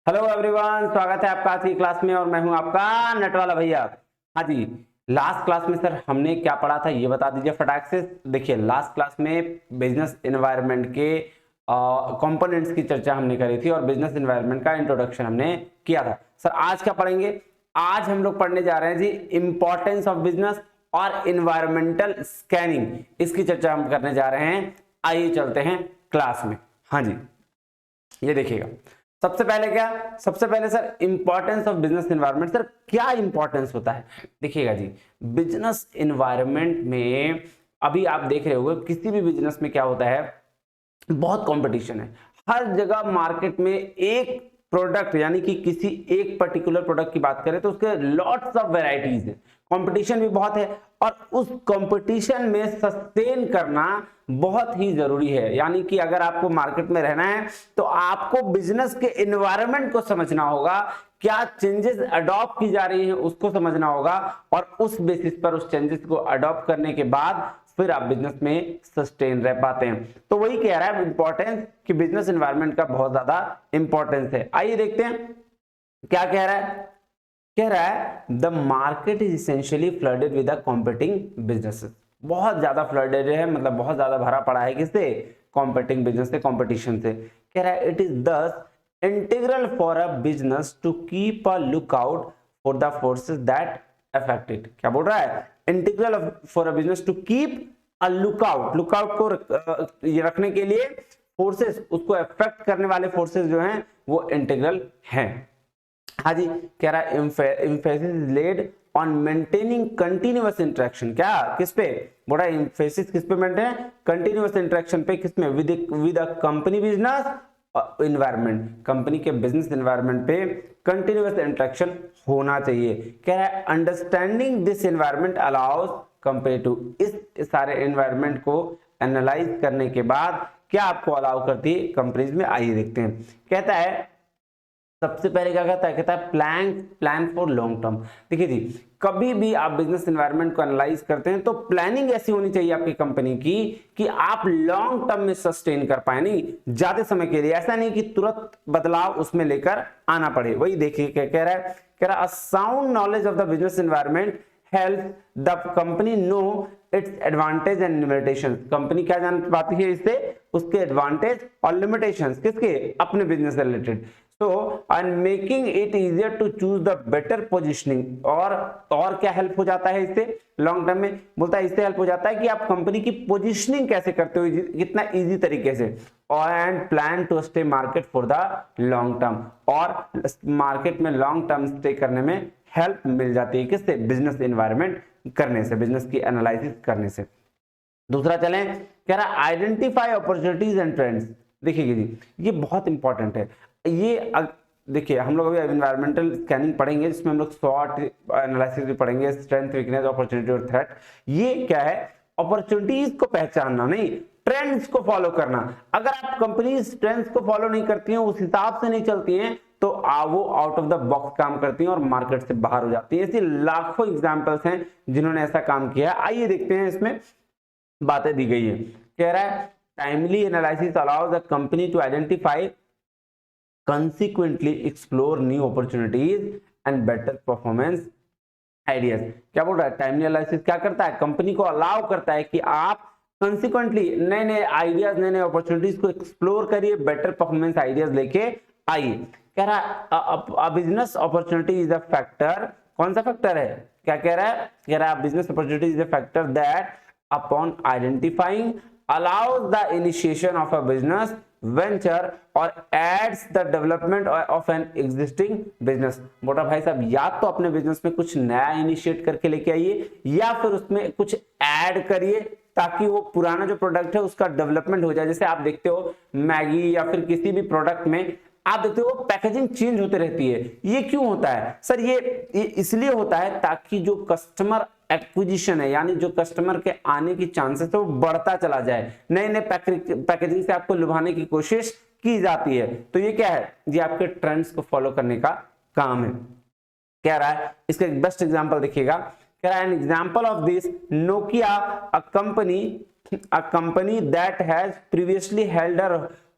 Hello everyone, स्वागत है आपका आज की क्लास में और मैं हूं आपका नेट वाला भैया। हाँ जी, लास्ट क्लास में सर हमने क्या पढ़ा था ये बता दीजिए फटाक से। देखिए लास्ट क्लास में बिजनेस एनवायरनमेंट के कंपोनेंट्स की चर्चा हमने करी थी और बिजनेस एनवायरनमेंट का इंट्रोडक्शन हमने किया था। सर आज क्या पढ़ेंगे? आज हम लोग पढ़ने जा रहे हैं जी इंपॉर्टेंस ऑफ बिजनेस और इन्वायरमेंटल स्कैनिंग, इसकी चर्चा हम करने जा रहे हैं। आइए चलते हैं क्लास में। हाँ जी, ये देखिएगा सबसे पहले क्या, सबसे पहले sir importance of business environment. Sir क्या इंपॉर्टेंस होता है? देखिएगा जी, बिजनेस एनवायरनमेंट में अभी आप देख रहे होंगे किसी भी बिजनेस में क्या होता है, बहुत कंपटीशन है। हर जगह मार्केट में एक प्रोडक्ट यानी कि किसी एक पर्टिकुलर प्रोडक्ट की बात करें तो उसके लॉट्स ऑफ वैरायटीज है, कंपटीशन भी बहुत है और उस कंपटीशन में सस्टेन करना बहुत ही जरूरी है। यानी कि अगर आपको मार्केट में रहना है तो आपको बिजनेस के एनवायरनमेंट को समझना होगा, क्या चेंजेस अडॉप्ट की जा रही है उसको समझना होगा और उस बेसिस पर उस चेंजेस को अडॉप्ट करने के बाद फिर आप बिजनेस में सस्टेन रह पाते हैं। तो वही कह रहा है इंपॉर्टेंस कि बिजनेस एनवायरनमेंट का बहुत ज्यादा इंपॉर्टेंस है। आइए देखते हैं क्या कह रहा है। कह रहा है the market is essentially flooded with the competing businesses. बहुत ज्यादा फ्लडेड है, मतलब बहुत ज्यादा भरा पड़ा है किससे? कॉम्पिटिंग बिजनेस से, कॉम्पिटिशन से। कह रहा है it is thus integral for a business to keep a look out for the forces that affect it. क्या बोल रहा है? Integral for a business to keep a lookout, lookout को ये रखने के लिए फोर्सेस, उसको अफेक्ट करने वाले फोर्सेस जो हैं वो इंटीग्रल हैं। हाँ जी, कह रहा है emphasis laid on maintaining continuous interaction. क्या किस पे बोल रहा है? एम्फेसिस किस पे मेंटेन? कंटिन्यूअस इंटरेक्शन पे। किसमें? With a company business environment, company के बिजनेस एनवायरनमेंट पे कंटिन्यूअस इंटरेक्शन होना चाहिए। कह रहा है understanding this environment allows compare to, इस सारे एनवायरनमेंट को एनालाइज करने के बाद क्या आपको अलाउ करती है कंपनीज में? आइए देखते हैं। कहता है सबसे पहले क्या कहता है? कहता है प्लान फॉर लॉन्ग टर्म। देखिए जी, कभी भी आप बिजनेस एनवायरनमेंट को एनालाइज करते हैं तो प्लानिंग ऐसी होनी चाहिए आपकी कंपनी की कि आप लॉन्ग टर्म में सस्टेन कर पाए, नहीं ज्यादा समय के लिए। ऐसा नहीं कि तुरंत बदलाव उसमें लेकर आना पड़े। वही देखिए क्या कह रहा है। कह रहा है a sound knowledge of the business environment help the company know its advantage and limitations. Company क्या जान पाती है इससे? उसके एडवांटेज और लिमिटेशंस, किसके? अपने बिजनेस से related. So, and making it easier to choose the better positioning, और क्या हेल्प हो जाता है इससे लॉन्ग टर्म में? बोलता है इससे हेल्प हो जाता है कि आप कंपनी की पोजीशनिंग कैसे करते हो कितना इजी तरीके से, और and plan to stay market for the long term, और मार्केट में लॉन्ग टर्म स्टे करने में हेल्प मिल जाती है। किससे? बिजनेस एनवायरनमेंट करने से, बिजनेस की एनालिसिस करने से। दूसरा चलें, कह रहा है आइडेंटिफाई अपॉर्चुनिटीज एंड ट्रेंड्स। देखिए जी, ये बहुत इंपॉर्टेंट है। ये देखिए हम लोग अभी एनवायरमेंटल स्कैनिंग पढ़ेंगे जिसमें हम लोग शॉर्ट एनालिसिस भी पढ़ेंगे, स्ट्रेंथ, वीकनेस, अपॉर्चुनिटी और थ्रेट। ये क्या है? अपॉर्चुनिटीज को पहचानना, नहीं ट्रेंड्स को फॉलो करना। अगर आप कंपनी ट्रेंड्स को फॉलो नहीं करती हैं, उस हिसाब से नहीं चलती हैं, तो वो आउट ऑफ द बॉक्स काम करती हैं और मार्केट से बाहर हो जाती हैं। ऐसी लाखों एग्जांपल्स हैं जिन्होंने ऐसा काम किया है। आइए देखते हैं इसमें बातें दी गई है। कह रहा है timely analysis allows the company to identify consequently explore new opportunities and better performance ideas। क्या बोल रहा है? टाइमली एनालिसिस क्या करता है? कंपनी को अलाउ करता है कि आप कंसिक्वेंटली नए नए आइडियाज, नए नए अपॉर्चुनिटीज को एक्सप्लोर करिए, बेटर परफॉर्मेंस आइडियाज लेके आइए। कह रहा है business opportunity is a factor. कौन सा फैक्टर है? क्या कह रहा है? कह रहा है business opportunity is a factor that upon identifying allows the initiation of a business venture or adds the development of an existing business। मोटा भाई साहब, या तो अपने बिजनेस में कुछ नया इनिशिएट करके लेके आइए या फिर उसमें कुछ ऐड करिए ताकि वो पुराना जो प्रोडक्ट है उसका डेवलपमेंट हो जाए। जैसे आप देखते हो मैगी या फिर किसी भी प्रोडक्ट में आप देखते हो पैकेजिंग चेंज होते रहती है। ये क्यों होता है सर? ये इसलिए होता है ताकि जो कस्टमर एक्विजिशन है, यानी जो कस्टमर के आने की चांसेस है वो बढ़ता चला जाए। नए नए पैकेजिंग से आपको लुभाने की कोशिश की जाती है। तो ये क्या है? ये आपके ट्रेंड्स को फॉलो करने का काम है। कह रहा है इसका एक बेस्ट एग्जांपल देखिएगा। कह रहा है an example of this Nokia, a company that has previously held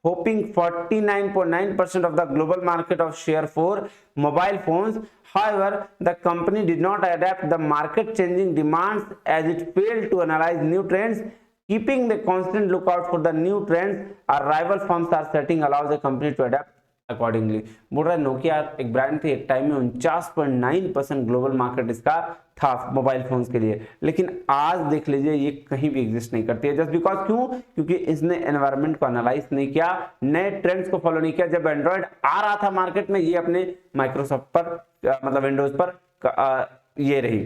hoping 49.9% of the global market of share for mobile phones. However, the company did not adapt the market changing demands as it failed to analyze new trends. Keeping the constant lookout for the new trends our rival firms are setting allows the company to adapt accordingly. बोल रहा है Nokia एक brand थी, एक time में 49.9% global market इसका था mobile phones के लिए, लेकिन आज देख लीजिए ये कहीं भी एग्जिस्ट नहीं करती है। जस्ट बिकॉज क्यों? क्योंकि इसने एनवायरनमेंट को एनालाइज नहीं किया, नए ट्रेंड्स को फॉलो नहीं किया। जब एंड्रॉइड आ रहा था मार्केट में, ये अपने माइक्रोसॉफ्ट पर मतलब विंडोज पर ये रही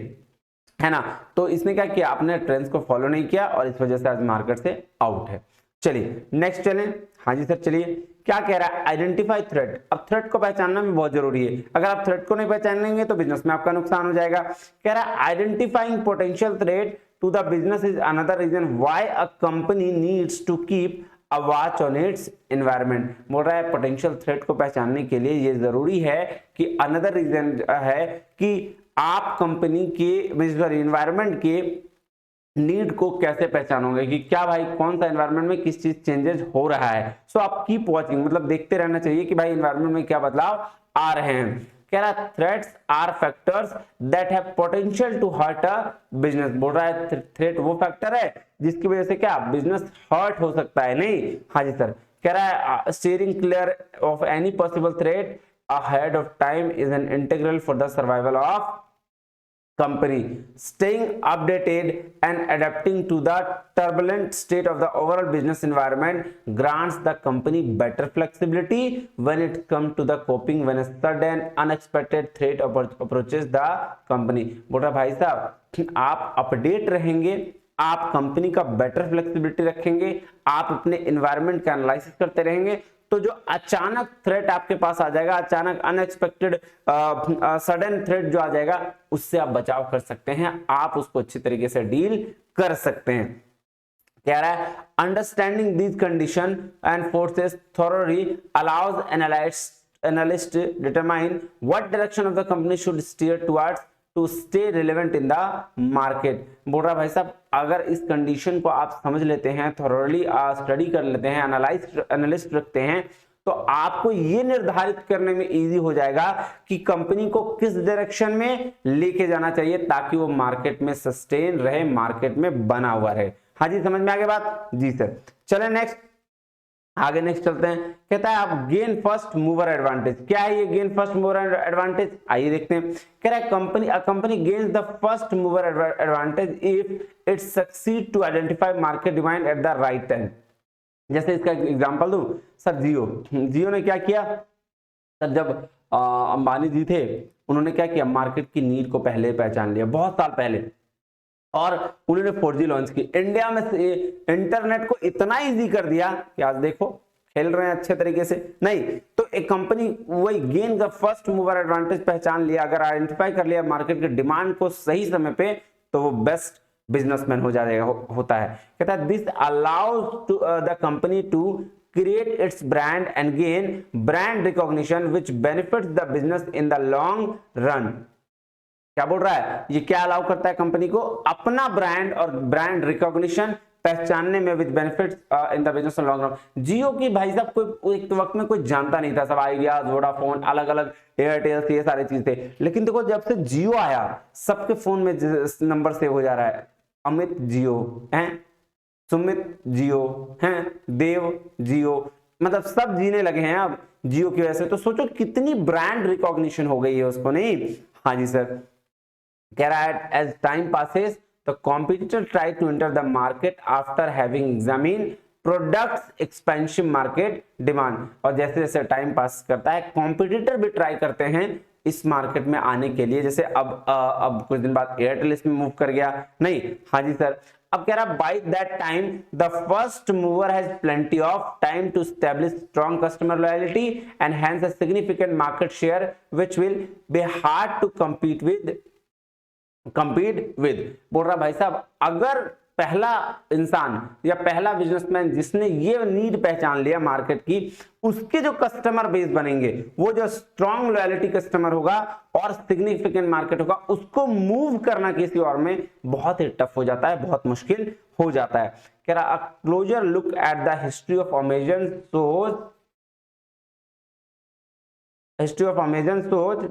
है ना, तो इसने क्या किया, अपने ट्रेंड्स को फॉलो नहीं किया और इस वजह से आज मार्केट से आउट है। चलिए नेक्स्ट चलें। हाँ जी सर चलिए, क्या कह रहा है, आइडेंटिफाई थ्रेट। अब थ्रेट को पहचानना भी बहुत जरूरी है, अगर आप थ्रेट को नहीं पहचानेंगे तो बिजनेस में आपका नुकसान हो जाएगा। कह रहा है identifying potential threat to the business is another reason why a company needs to keep a watch on its environment. बोल रहा है पोटेंशियल थ्रेट को पहचानने के लिए ये जरूरी है कि अनदर रीजन है कि आप कंपनी के एनवायरनमेंट के नीड को कैसे पहचानोगे कि क्या भाई कौन सा एनवायरनमेंट में किस चीज चेंजेस हो रहा है। सो आप कीप वॉचिंग, मतलब देखते रहना चाहिए कि भाई एनवायरनमेंट में क्या बदलाव आ रहे हैं। कह रहा है threats are factors that have potential to hurt a business. बोल रहा है थ्रेट वो फैक्टर है जिसकी वजह से क्या बिजनेस हर्ट हो सकता है। नहीं, हाँ जी सर। कह रहा है steering clear of any possible threat ahead of time is an integral for the survival of company. Staying updated and adapting to the turbulent state of the overall business environment grants the company better flexibility when it comes to the coping when a sudden unexpected threat approaches the company. बोल रहा भाई साहब आप update रहेंगे, आप company का better flexibility रखेंगे, आप अपने एनवायरनमेंट का एनालिसिस करते रहेंगे, तो जो अचानक थ्रेट आपके पास आ जाएगा, अचानक अनएक्सपेक्टेड सडन थ्रेट जो आ जाएगा, उससे आप बचाव कर सकते हैं, आप उसको अच्छी तरीके से डील कर सकते हैं। कह रहा है understanding these condition and forces thoroughly allows analyst determine what direction of the company should steer towards to stay relevant in the market. बोल रहा भाई साहब अगर इस कंडीशन को आप समझ लेते हैं, थॉरोली स्टडी कर लेते हैं, एनालिस्ट रखते हैं, तो आपको ये निर्धारित करने में इजी हो जाएगा कि कंपनी को किस डायरेक्शन में लेके जाना चाहिए ताकि वो मार्केट में सस्टेन रहे, मार्केट में बना हुआ रहे। हाँ जी समझ में आ गया बात? जी सर। चले नेक्स्ट, आगे नेक्स्ट चलते हैं। कहता है आप गेन फर्स्ट मूवर एडवांटेज। क्या है ये गेन फर्स्ट मूवर एडवांटेज? आइए देखते हैं। कह रहा है company gains the first mover advantage if it succeed to identify market demand at the right time. जैसे इसका एग्जांपल दूं सर, जियो ने क्या किया सर, जब अंबानी जी थे उन्होंने क्या किया, मार्केट की नीड को पहले पहचान लिया, बहुत साल पहले, और उन्होंने 4G लॉन्च की। इंडिया में इंटरनेट को इतना इजी कर दिया कि आज देखो खेल रहे हैं अच्छे तरीके से। नहीं तो एक कंपनी वही gain the first mover advantage पहचान लिया, अगर आइडेंटिफाई कर लिया मार्केट के डिमांड को सही समय पे, तो वो बेस्ट बिजनेसमैन हो जाएगा, होता है। कहता है this allows to the company to create its brand and gain brand recognition which benefits the business in the long run। क्या बोल रहा है, ये क्या अलाउ करता है कंपनी को, अपना ब्रांड और ब्रांड रिकॉग्निशन पहचानने में, with benefits in the business long run. Jio की भाई साहब कोई एक वक्त में कोई जानता नहीं था, सब आइडिया, वोडाफोन, अलग अलग एयरटेल, ये सारी चीज थे। लेकिन देखो जब से जियो आया सबके फोन में नंबर सेव हो जा रहा है, अमित जियो हैं, सुमित जियो हैं, देव जियो, मतलब सब जीने लगे हैं अब जियो की वजह से। तो सोचो कितनी ब्रांड रिकॉग्निशन हो गई है उसको। नहीं, हाँ जी सर। कह रहा है as time passes the competitor try to enter the market after having examine products expensive market demand. और जैसे जैसे टाइम पास करता है कॉम्पिटिटर भी ट्राई करते हैं इस मार्केट में आने के लिए। जैसे अब कुछ दिन बाद एयरटेल इसमें मूव कर गया। नहीं, हाँ जी सर। अब कह रहा by that time the first mover has plenty of time to establish strong customer loyalty and hence a significant market share which will be hard to compete with। बोल रहा भाई साहब अगर पहला इंसान या पहला बिजनेसमैन जिसने ये नीड पहचान लिया मार्केट की, उसके जो कस्टमर बेस बनेंगे, वो जो स्ट्रॉन्ग लॉयल्टी कस्टमर होगा और सिग्निफिकेंट मार्केट होगा, उसको मूव करना किसी और में बहुत ही टफ हो जाता है, बहुत मुश्किल हो जाता है। कह रहा a closer look at the history of Amazon shows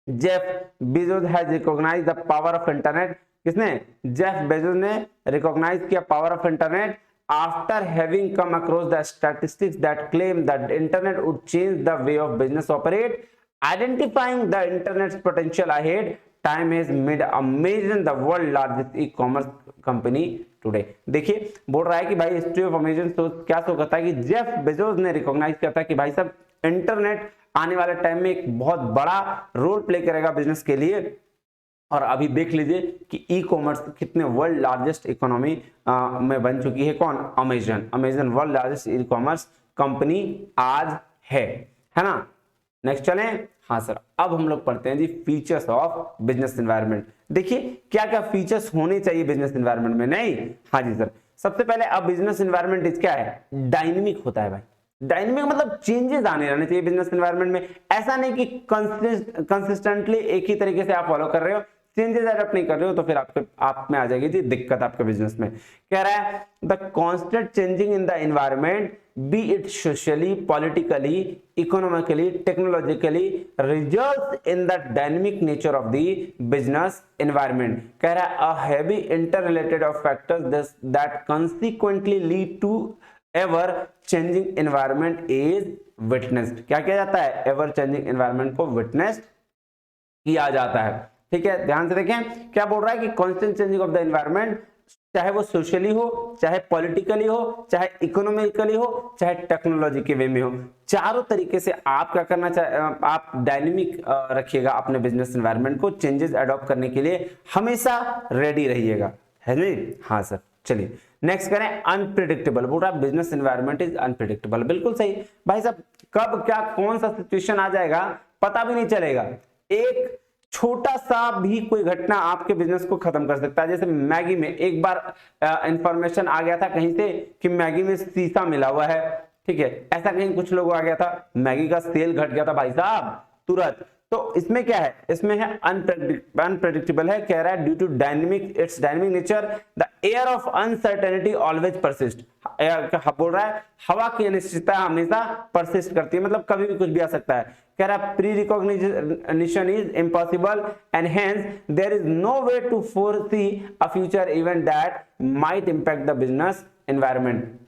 Jeff Bezos has recognised the power of internet. किसने? जेफ बेजोस ने रिकॉग्नाइज किया power of internet after having come across the statistics that claim that internet would change the way of business operate, identifying the internet potential ahead, time has made Amazon the world largest e commerce company today. देखिए बोल रहा है कि भाई history of Amazon क्या show करता है कि जेफ बेजोस ने रिकॉग्नाइज किया था कि भाई साहब इंटरनेट आने वाले टाइम में एक बहुत बड़ा रोल प्ले करेगा बिजनेस के लिए। और अभी देख लीजिए कि ई कॉमर्स कितने वर्ल्ड लार्जेस्ट इकोनॉमी में बन चुकी है। कौन? Amazon world largest e commerce company आज है ना। नेक्स्ट चलें। हाँ सर, अब हम लोग पढ़ते हैं जी फीचर्स ऑफ बिजनेस एनवायरनमेंट। देखिए क्या क्या फीचर्स होने चाहिए बिजनेस एनवायरनमेंट में। नहीं, हाँ जी सर, सबसे पहले अब बिजनेस एनवायरनमेंट क्या है? डायनेमिक होता है भाई। डायनेमिक मतलब चेंजेस आने रहने चाहिए बिजनेस एनवायरनमेंट में। ऐसा नहीं कि कंसिस्टेंटली एक ही तरीके से आप फॉलो कर रहे हो, चेंजेस अडॉप्ट नहीं कर रहे हो, तो फिर आप में आ जाएगी जी दिक्कत आपके बिजनेस में। कह रहा है the constant changing in the environment be it socially, politically, economically, technologically results in the dynamic nature of the business environment. कह रहा है a heavy interrelated of factors that consequently lead to ever changing environment is witnessed. क्या किया जाता है? Ever changing environment को witness किया जाता है। ठीक है, ध्यान से देखें क्या बोल रहा है कि constant changing of the environment, चाहे वो सोशली हो, चाहे पॉलिटिकली हो, चाहे इकोनॉमिकली हो, चाहे टेक्नोलॉजी के वे में हो, चारों तरीके से आप क्या करना चाहिए, आप डायनेमिक रखिएगा अपने बिजनेस एनवायरनमेंट को, चेंजेस अडॉप्ट करने के लिए हमेशा रेडी रहिएगा, है नहीं? हाँ सर, चलिए नेक्स्ट करें। अनप्रिडिक्टेबल, बोल रहा है बिजनेस एनवायरनमेंट इज अनप्रिडिक्टेबल। बिल्कुल सही भाई साहब, कब क्या कौन सा सिचुएशन आ जाएगा पता भी नहीं चलेगा। एक छोटा सा भी कोई घटना आपके बिजनेस को खत्म कर सकता है। जैसे मैगी में एक बार इंफॉर्मेशन आ गया था कहीं से कि मैगी में शीशा मिला हुआ है, ठीक है, ऐसा कहीं कुछ लोगों आ गया था, मैगी का सेल घट गया था भाई साहब तुरंत। तो इसमें क्या है? इसमें है अनप्रेडिक्टेबल है। कह रहा है due to its dynamic nature the air of uncertainty always persist. बोल रहा है हवा की अनिश्चितता हमेशा परसिस्ट करती है, मतलब कभी भी कुछ भी आ सकता है। कह रहा है pre recognition is impossible and hence there is no way to foresee a future event that might impact the business environment.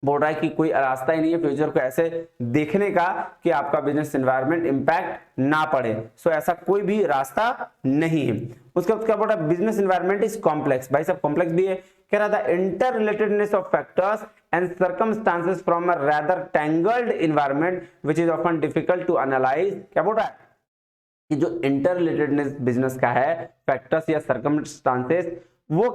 बोल रहा है कि कोई रास्ता ही नहीं है फ्यूचर को ऐसे देखने का कि आपका बिजनेस एनवायरनमेंट इंपैक्ट ना पड़े। सो ऐसा कोई भी रास्ता नहीं है। उसके बाद क्या बोल रहा है? Business environment is complex. भाई सब कॉम्प्लेक्स भी है। कह रहा था interrelatedness of factors and circumstances from a rather tangled environment which is often difficult to analyse. क्या बोल रहा है कि जो इंटर रिलेटेडनेस बिजनेस का है, फैक्टर्स या सर्कमस्टांसेस, वो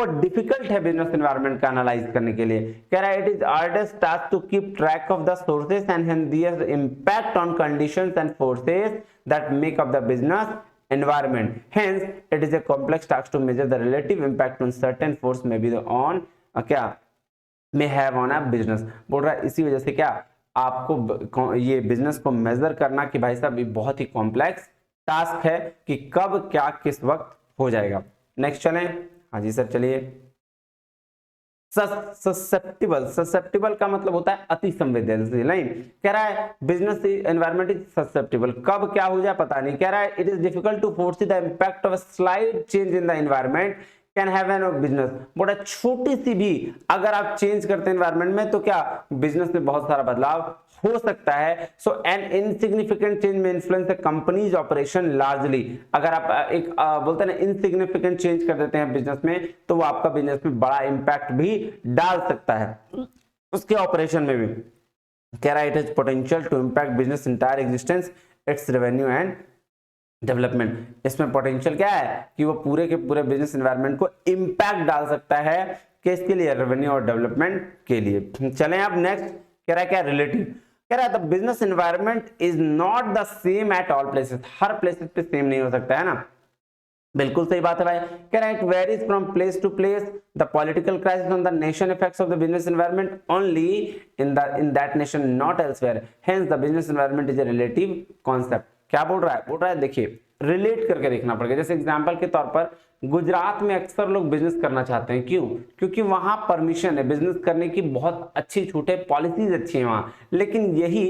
डिफिकल्ट है बिजनेस एनवायरनमेंट का एनालाइज करने के लिए। कह रहा है it is hardest task to keep track of the sources and their impact on conditions and forces that make up the business environment. Hence, it is a complex task to measure the relative impact on certain force may be on क्या may have on a business. बोल रहा है इसी वजह से क्या आपको ये बिजनेस को मेजर करना कि भाई साहब ये बहुत ही कॉम्प्लेक्स टास्क है कि कब क्या किस वक्त हो जाएगा। नेक्स्ट चलें। हाँ जी सर, चलिए। ससेप्टिबल का मतलब होता है अति संवेदनशील। नहीं, कह रहा है बिजनेस एनवायरनमेंट इज ससेप्टिबल, कब क्या हो जाए पता नहीं। कह रहा है it is difficult to foresee the impact of a slight change in the environment can have an business. बड़ा छोटी सी भी अगर आप चेंज करते हैं एनवायरनमेंट में तो क्या बिजनेस में बहुत सारा बदलाव हो सकता है। सो एन इनसिग्निफिकेंट चेंज में influence the companies operation largely. अगर आप एक बोलते हैं ना इनसिग्निफिकेंट चेंज कर देते हैं बिजनेस में तो वो आपका बिजनेस में बड़ा इंपैक्ट भी डाल सकता है उसके ऑपरेशन में भी। कह रहा है it has potential to impact business entire existence, its revenue and development. इसमें पोटेंशियल क्या है कि वो पूरे के पूरे बिजनेस एनवायरनमेंट को इंपैक्ट डाल सकता है किसके लिए? रेवेन्यू और डेवलपमेंट के लिए। चलें अब नेक्स्ट। कह रहा है क्या? रिलेटिव। कह रहा है the business environment is not the same at all places. Her places पे सेम नहीं हो सकता है ना। बिल्कुल सही बात है भाई। कह रहा है it varies from place to place, the political crisis on the nation effects of the business environment only in that nation not elsewhere, hence the business environment is a relative concept. क्या बोल रहा है? बोल रहा है देखिए relate करके देखना पड़ेगा। जैसे एग्जांपल के तौर पर गुजरात में अक्सर लोग बिजनेस करना चाहते हैं, क्यों? क्योंकि वहां परमिशन है बिजनेस करने की, बहुत अच्छी छूट है, पॉलिसीज अच्छी है वहां। लेकिन यही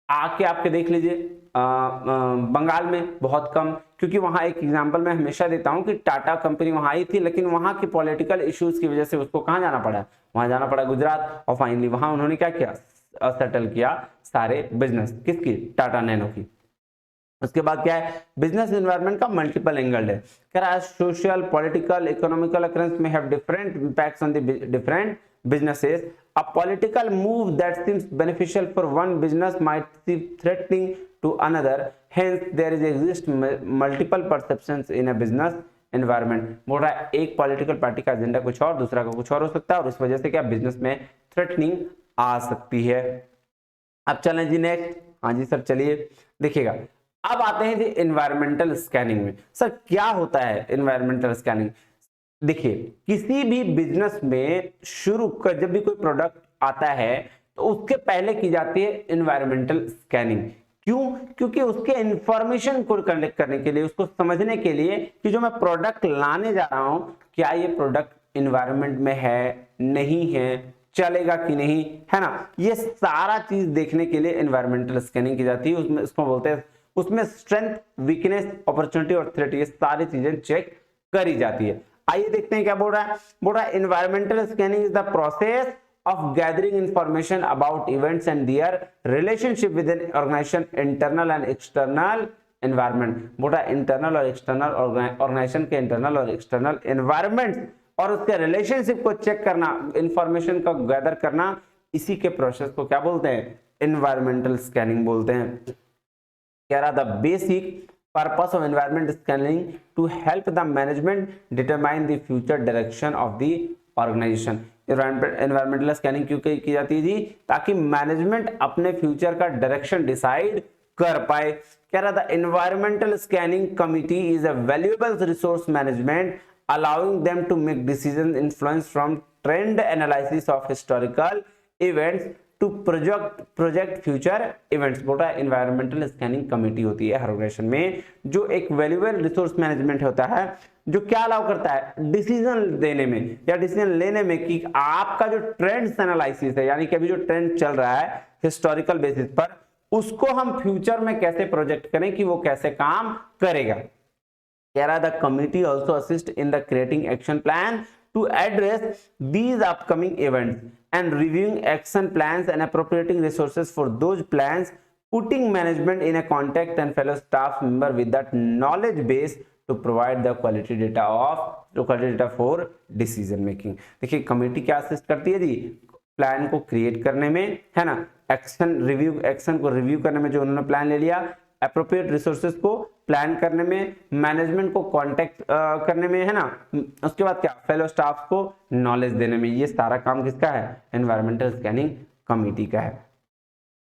आके आपके देख लीजिए बंगाल में बहुत कम, क्योंकि वहां एक एग्जांपल मैं हमेशा देता हूं कि टाटा कंपनी वहां आई थी, लेकिन वहां की पॉलिटिकल इश्यूज की वजह से उसको कहां जाना पड़ा? वहां जाना पड़ा गुजरात, और फाइनली वहां उन्होंने क्या किया? सेटल किया सारे बिजनेस, किसकी? टाटा नैनो की। उसके बाद क्या है? बिजनेस एनवायरनमेंट का मल्टीपल एंगल है। कह रहा है सोशल, पॉलिटिकल, इकोनॉमिकल अकरेंस में have different impacts on the different businesses. A political move that seems beneficial for one business might seem threatening to another. Hence, there exist multiple perceptions in a business environment. बोल रहा है एक political party का agenda कुछ और, दूसरा का कुछ और हो सकता है, और इस वजह से क्या बिजनेस में थ्रेटनिंग आ सकती है। अब चलें जी नेक्स्ट। हाँ जी सर चलिए देखिएगा। अब आते हैं जी एनवायरमेंटल स्कैनिंग में। सर क्या होता है एनवायरमेंटल स्कैनिंग? देखिए किसी भी बिजनेस में शुरू कर जब भी कोई प्रोडक्ट आता है तो उसके पहले की जाती है एनवायरमेंटल स्कैनिंग। क्यों? क्योंकि उसके इंफॉर्मेशन को कलेक्ट करने के लिए, उसको समझने के लिए कि जो मैं प्रोडक्ट लाने जा रहा हूं क्या ये प्रोडक्ट एनवायरमेंट में है, नहीं है, चलेगा कि नहीं, है ना। ये सारा चीज देखने के लिए एनवायरमेंटल स्कैनिंग की जाती है। उसमें उसको बोलते हैं, उसमें स्ट्रेंथ, वीकनेस, अपॉर्चुनिटी और थ्रेट, ये सारी चीजें चेक करी जाती है। आइए देखते हैं क्या बोल रहा है। बोल रहा है environmental scanning is the process of gathering information about events and their relationship with an organization internal and external environment। बोल रहा है इंटरनल और एक्सटर्नल ऑर्गेनाइजेशन के इंटरनल और एक्सटर्नल एनवायरमेंट और उसके रिलेशनशिप को चेक करना, इंफॉर्मेशन का गैदर करना, इसी के प्रोसेस को क्या बोलते हैं? एनवायरमेंटल स्कैनिंग बोलते हैं। कह रहा the basic purpose of environment scanning to help the management determine the future direction of the organization। Environmental scanning क्यों की जाती है जी? ताकि मैनेजमेंट अपने फ्यूचर का डायरेक्शन डिसाइड कर पाए। कह रहा था environmental scanning committee is a valuable resource management allowing them to make decisions influenced from trend analysis of historical events to project future events. बोल रहा है एनवायरमेंटल स्कैनिंग कमेटी होती है हर ऑर्गेनाइजेशन में, जो एक वैल्यूएबल रिसोर्स मैनेजमेंट होता है, जो क्या अलाउ करता है डिसीजन देने में या डिसीजन लेने में कि आपका जो ट्रेंड्स एनालिसिस है, यानी कि अभी जो ट्रेंड चल रहा है हिस्टोरिकल बेसिस पर, उसको हम फ्यूचर में कैसे प्रोजेक्ट करें कि वो कैसे काम करेगा। कह रहा the committee also assist in the creating action plan to address these upcoming events and reviewing action plans and appropriating resources for those plans, putting management in a contact and fellow staff member with that knowledge base to provide the quality data for decision making। देखिए committee क्या assist करती है जी? Plan को create करने में, है ना, action को रिव्यू करने में, जो उन्होंने प्लान ले लिया, एप्रोप्रिएट रिसोर्सेज को प्लान करने में, मैनेजमेंट को कांटेक्ट करने में, है ना, उसके बाद क्या फेलो स्टाफ को नॉलेज देने में। ये सारा काम किसका है? एनवायरमेंटल स्कैनिंग कमिटी का है।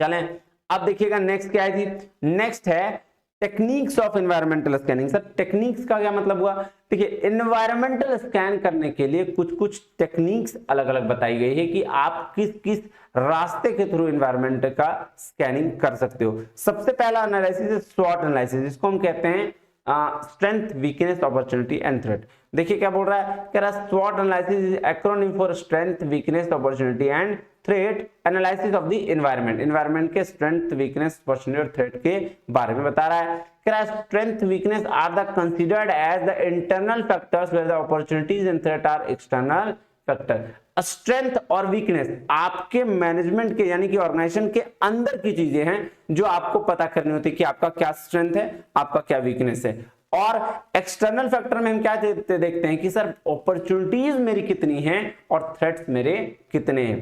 चलें अब देखिएगा नेक्स्ट क्या है जी? नेक्स्ट है techniques of environmental scanning. Sir techniques का क्या मतलब हुआ? देखिए एनवायरमेंटल स्कैन करने के लिए कुछ कुछ टेक्निक्स अलग अलग बताई गई है कि आप किस किस रास्ते के थ्रू एनवायरमेंट का स्कैनिंग कर सकते हो। सबसे पहला एनालिसिस है स्वॉट एनालिसिस, जिसको हम कहते हैं strength, weakness, opportunity and threat. देखिए क्या बोल रहा है? कह रहा है स्वॉट analysis is acronym for strength, weakness, opportunity and threat analysis of the environment. Environment के स्ट्रेंथ, वीकनेस, अपॉर्चुनिटी और थ्रेट के बारे में बता रहा है। कह रहा है strength, weakness are the considered as the internal factors where the opportunities and threat are external factor. Strength और वीकनेस आपके मैनेजमेंट के यानी कि ऑर्गेनाइजेशन के अंदर की चीजें हैं जो आपको पता करनी होती है कि आपका क्या स्ट्रेंथ है, आपका क्या वीकनेस है। और एक्सटर्नल फैक्टर में हम क्या देखते हैं कि सर अपॉर्चुनिटीज मेरी कितनी हैं और थ्रेट्स मेरे कितने हैं,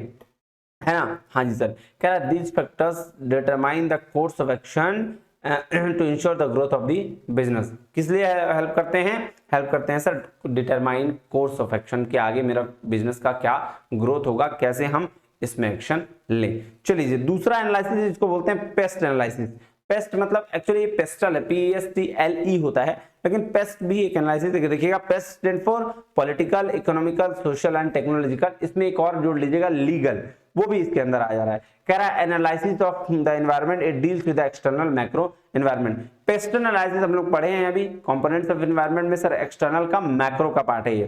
है ना। हाँ जी सर। कह रहा है these factors determine the course of action to ensure the growth of the business. किस लिए हेल्प करते हैं? हेल्प करते हैं sir determine course of action, के आगे मेरा बिजनेस का क्या ग्रोथ होगा, कैसे हम इसमें एक्शन लें। चलिए दूसरा एनालिसिस जिसको बोलते हैं पेस्ट एनालिसिस। पेस्ट मतलब एक्चुअली पेस्टल है, PESTLE होता है, लेकिन पेस्ट भी एक एनालिसिस देखिएगा। Paste stand for political, economical, social and technological, इसमें एक और जोड़ लीजिएगा लीगल, वो भी इसके अंदर आ जा रहा है। कह रहा है analysis of the environment, it deals with the external macro environment. Paste analysis हम लोग पढ़े हैं अभी कंपोनेंट्स ऑफ एनवायरनमेंट में सर, एक्सटर्नल का मैक्रो का पार्ट है ये,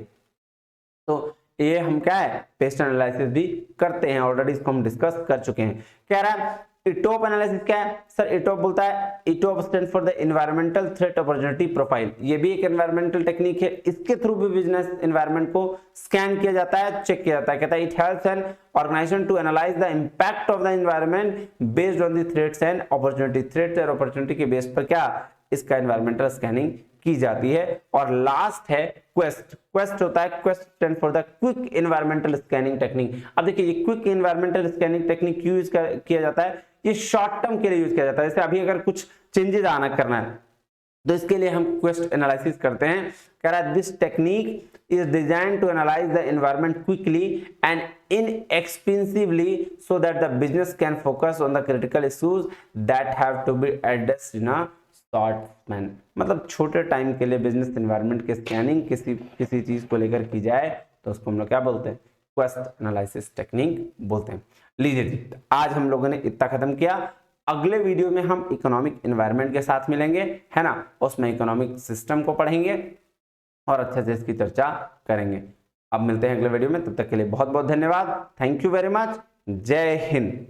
तो ये हम क्या है पेस्ट एनालिसिस भी करते हैं, ऑलरेडी इसको हम डिस्कस कर चुके हैं। कह रहा है इटोप एनालिसिस क्या है सर, इटोप बोलता है, ETOP stand for the environmental threat opportunity profile, ये भी एक एनवायरमेंटल टेक्निक है, इसके थ्रू भी बिजनेस एनवायरनमेंट को स्कैन किया जाता है, चेक किया जाता है। कहता है it helps an organisation to analyse the impact of the environment based on the threats and opportunity, threats और अपॉर्चुनिटी के बेस पर क्या इसका एनवायरमेंटल स्कैनिंग की जाती है। और लास्ट है क्वेस्ट, क्वेस्ट होता है, quest stand for the quick environmental scanning technique. अब देखिए ये क्विक एनवायरमेंटल स्कैनिंग टेक्निक क्यों यूज किया जाता है, ये शॉर्ट टर्म के लिए यूज किया जाता है, जैसे अभी अगर कुछ चेंजेस आना करना है तो इसके लिए हम क्वेस्ट एनालिसिस करते हैं। कह रहा है this technique is designed to analyse the environment quickly and inexpensively so that the business can focus on the critical issues that have to be addressed in a short span. मतलब छोटे time के लिए business environment की scanning किसी चीज को लेकर की जाए तो उसको हम लोग क्या बोलते हैं, क्वेस्ट एनालिसिस टेक्निक बोलते हैं। लीजिए जी, आज हम लोगों ने इतना खत्म किया, अगले वीडियो में हम इकोनॉमिक एनवायरनमेंट के साथ मिलेंगे, है ना, उसमें इकोनॉमिक सिस्टम को पढ़ेंगे और अच्छे से इसकी चर्चा करेंगे। अब मिलते हैं अगले वीडियो में, तब तक के लिए बहुत बहुत धन्यवाद, थैंक यू वेरी मच, जय हिंद।